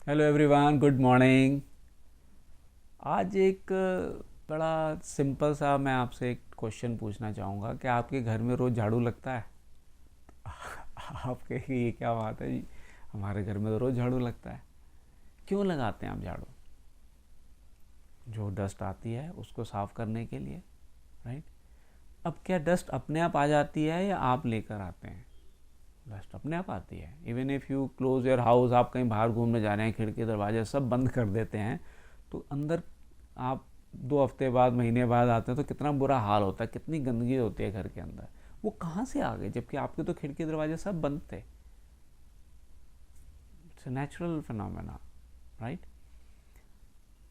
Hello everyone, good morning. आज एक बड़ा सिंपल सा मैं आपसे एक क्वेश्चन पूछना चाहूँगा कि आपके घर में रोज़ झाड़ू लगता है? आप कहेंगे ये क्या बात है जी, हमारे घर में तो रोज़ झाड़ू लगता है। क्यों लगाते हैं आप झाड़ू? जो डस्ट आती है उसको साफ़ करने के लिए, राइट? अब क्या डस्ट अपने आप आ जाती है या आप लेकर आते हैं? डस्ट अपने आप आती है। Even if you close your house, आप कहीं बाहर घूमने जा रहे हैं, खिड़की दरवाजे सब बंद कर देते हैं, तो अंदर आप 2 हफ्ते बाद, महीने बाद आते हैं तो कितना बुरा हाल होता है, कितनी गंदगी होती है घर के अंदर। वो कहाँ से आ गए जबकि आपके तो खिड़की दरवाजे सब बंद थे? It's natural phenomena, right?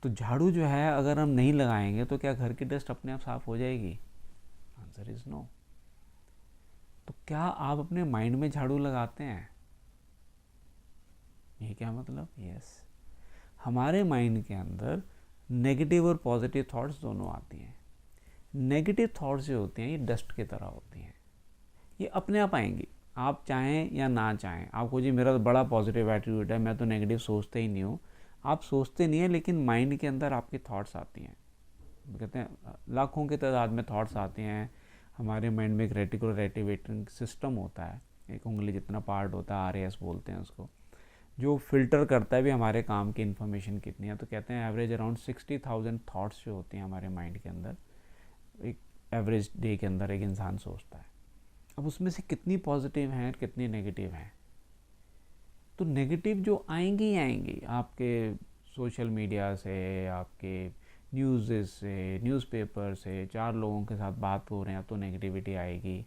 तो झाड़ू जो है अगर हम नहीं लगाएंगे तो क्या घर की डस्ट अपने आप साफ हो जाएगी? Answer is no. तो क्या आप अपने माइंड में झाड़ू लगाते हैं? ये क्या मतलब? यस, हमारे माइंड के अंदर नेगेटिव और पॉजिटिव थॉट्स दोनों आती हैं। नेगेटिव थॉट्स जो होती हैं ये डस्ट की तरह होती हैं, ये अपने आप आएंगी, आप चाहें या ना चाहें। आपको जी मेरा तो बड़ा पॉजिटिव एटीट्यूड है, मैं तो नेगेटिव सोचते ही नहीं हूँ। आप सोचते नहीं है, लेकिन माइंड के अंदर आपकी थॉट्स आती हैं। कहते हैं लाखों की तादाद में थॉट्स आते हैं। हमारे माइंड में एक रेटिकुलर एक्टिवेटिंग सिस्टम होता है, एक उंगली जितना पार्ट होता है, RAS बोलते हैं उसको, जो फिल्टर करता है भी हमारे काम की इन्फॉर्मेशन कितनी है। तो कहते हैं एवरेज अराउंड 60,000 थॉट्स जो होती हैं हमारे माइंड के अंदर, एक एवरेज डे के अंदर एक इंसान सोचता है। अब उसमें से कितनी पॉजिटिव हैं और कितनी नेगेटिव हैं? तो नेगेटिव जो आएंगी ही आएंगी आपके सोशल मीडिया से, आपके न्यूज़ से, न्यूज़पेपर से, चार लोगों के साथ बात हो रहे हैं तो नेगेटिविटी आएगी।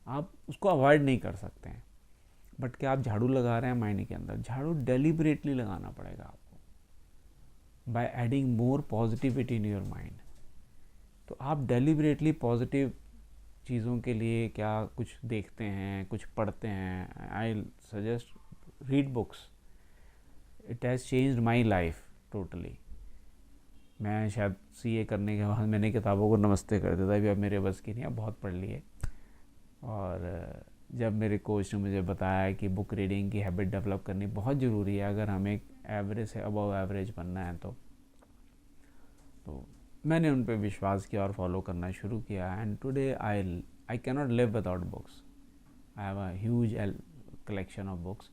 आप उसको अवॉइड नहीं कर सकते हैं। बट क्या आप झाड़ू लगा रहे हैं माइंड के अंदर? झाड़ू डेलिबरेटली लगाना पड़ेगा आपको, by adding more positivity in your mind. तो आप डेलिबरेटली पॉजिटिव चीज़ों के लिए क्या कुछ देखते हैं, कुछ पढ़ते हैं? I suggest read books. It has changed my life totally. मैं शायद CA करने के बाद मैंने किताबों को नमस्ते कर देता, अभी अब मेरे बस की नहीं, अब बहुत पढ़ लिए। और जब मेरे कोच ने मुझे बताया कि बुक रीडिंग की हैबिट डेवलप करनी बहुत ज़रूरी है अगर हमें एवरेज से अबव एवरेज बनना है, तो मैंने उन पर विश्वास किया और फॉलो करना शुरू किया। And today I can not live without books. I have a huge collection of books.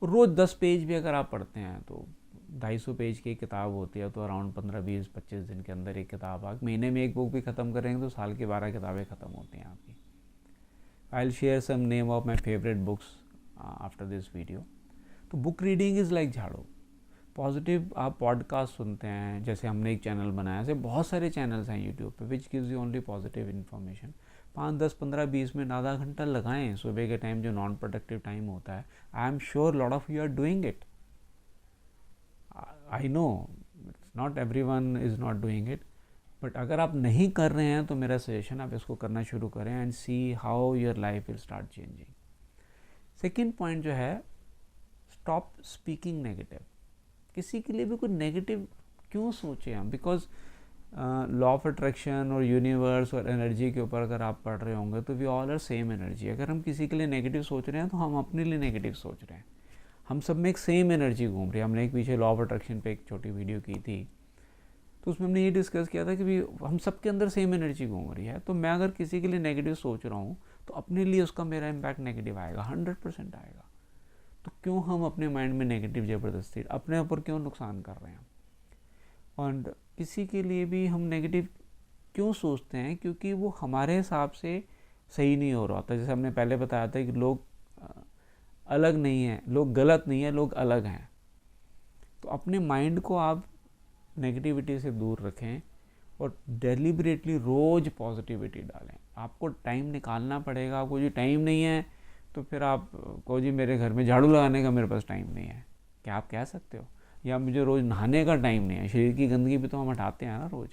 रोज़ 10 पेज भी अगर आप पढ़ते हैं तो 250 पेज की किताब होती है, तो अराउंड 15, 20, 25 दिन के अंदर एक किताब। आप महीने में एक बुक भी ख़त्म करेंगे तो साल की 12 किताबें ख़त्म होती हैं आपकी। I will share some name of my favourite books after this video. तो बुक रीडिंग इज़ लाइक झाड़ू। पॉजिटिव आप पॉडकास्ट सुनते हैं, जैसे हमने एक चैनल बनाया, ऐसे बहुत सारे चैनल्स हैं यूट्यूब पे which gives you only positive information. 5, 10, 15, 20 minute, आधा घंटा लगाएं सुबह के टाइम जो नॉन प्रोडक्टिव टाइम होता है। I am sure lot of you are doing it. I know not every one is not doing it, but अगर आप नहीं कर रहे हैं तो मेरा सजेशन आप इसको करना शुरू करें and see how your life will start changing. Second point जो है, स्टॉप स्पीकिंग नेगेटिव। किसी के लिए भी कोई नेगेटिव क्यों सोचे हम? बिकॉज लॉ ऑफ अट्रैक्शन और यूनिवर्स और एनर्जी के ऊपर अगर आप पढ़ रहे होंगे तो we all are same energy. अगर हम किसी के लिए नेगेटिव सोच रहे हैं तो हम अपने लिए नेगेटिव सोच रहे हैं। हम सब में एक सेम एनर्जी घूम रही है। हमने एक पीछे लॉ ऑफ अट्रैक्शन पे एक छोटी वीडियो की थी, तो उसमें हमने ये डिस्कस किया था कि भी हम सब के अंदर सेम एनर्जी घूम रही है। तो मैं अगर किसी के लिए नेगेटिव सोच रहा हूँ तो अपने लिए उसका मेरा इम्पैक्ट नेगेटिव आएगा, 100% आएगा। तो क्यों हम अपने माइंड में नेगेटिव ज़बरदस्ती अपने ऊपर क्यों नुकसान कर रहे हैं? और किसी के लिए भी हम नेगेटिव क्यों सोचते हैं? क्योंकि वो हमारे हिसाब से सही नहीं हो रहा होता। जैसे हमने पहले बताया था कि लोग अलग नहीं हैं, लोग गलत नहीं है, लोग अलग हैं। तो अपने माइंड को आप नेगेटिविटी से दूर रखें और डेलिबरेटली रोज़ पॉजिटिविटी डालें। आपको टाइम निकालना पड़ेगा। आपको जो टाइम नहीं है तो फिर आप को जी मेरे घर में झाड़ू लगाने का मेरे पास टाइम नहीं है, क्या आप कह सकते हो? या मुझे रोज़ नहाने का टाइम नहीं है। शरीर की गंदगी भी तो हम हटाते हैं ना रोज़।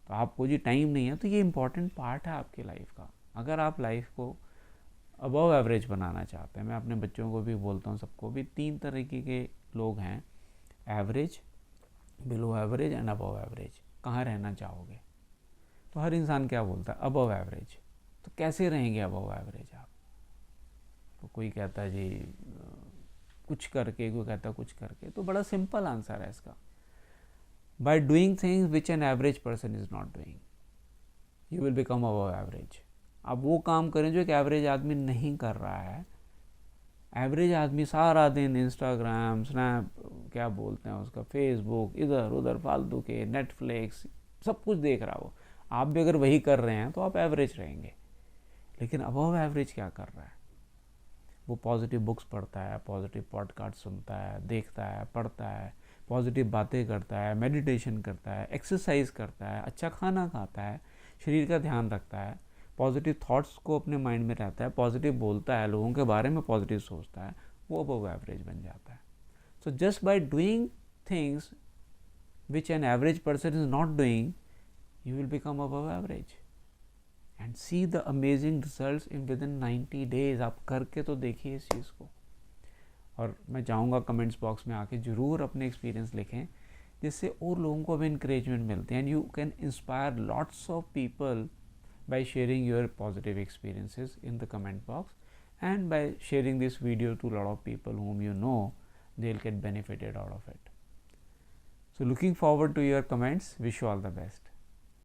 तो आपको जी टाइम नहीं है, तो ये इंपॉर्टेंट पार्ट है आपकी लाइफ का। अगर आप लाइफ को अबव एवरेज बनाना चाहते हैं, मैं अपने बच्चों को भी बोलता हूँ, सबको भी, 3 तरीके के लोग हैं, average, below average and above average. कहाँ रहना चाहोगे? तो हर इंसान क्या बोलता है? Above average. तो कैसे रहेंगे अबव एवरेज आप? तो कोई कहता है जी कुछ करके, कोई कहता कुछ करके। तो बड़ा सिंपल आंसर है इसका, by doing things which an average person is not doing you will become above average. आप वो काम करें जो एक एवरेज आदमी नहीं कर रहा है। एवरेज आदमी सारा दिन इंस्टाग्राम, स्नैप, क्या बोलते हैं उसका, फेसबुक, इधर उधर फालतू के, नेटफ्लिक्स, सब कुछ देख रहा हो। आप भी अगर वही कर रहे हैं तो आप एवरेज रहेंगे। लेकिन अबव एवरेज क्या कर रहा है? वो पॉजिटिव बुक्स पढ़ता है, पॉजिटिव पॉडकास्ट सुनता है, देखता है, पढ़ता है, पॉजिटिव बातें करता है, मेडिटेशन करता है, एक्सरसाइज करता है, अच्छा खाना खाता है, शरीर का ध्यान रखता है, पॉजिटिव थॉट्स को अपने माइंड में रहता है, पॉजिटिव बोलता है, लोगों के बारे में पॉजिटिव सोचता है, वो अबव एवरेज बन जाता है। So just by doing things which an average person is not doing you will become above average and see the amazing results in with in 90 days. आप करके तो देखिए इस चीज़ को। और मैं चाहूँगा कमेंट्स बॉक्स में आके ज़रूर अपने एक्सपीरियंस लिखें, जिससे और लोगों को भी इंकरेजमेंट मिलती है and you can inspire lots of people by sharing your positive experiences in the comment box and by sharing this video to a lot of people whom you know they'll get benefited out of it. So looking forward to your comments. Wish you all the best.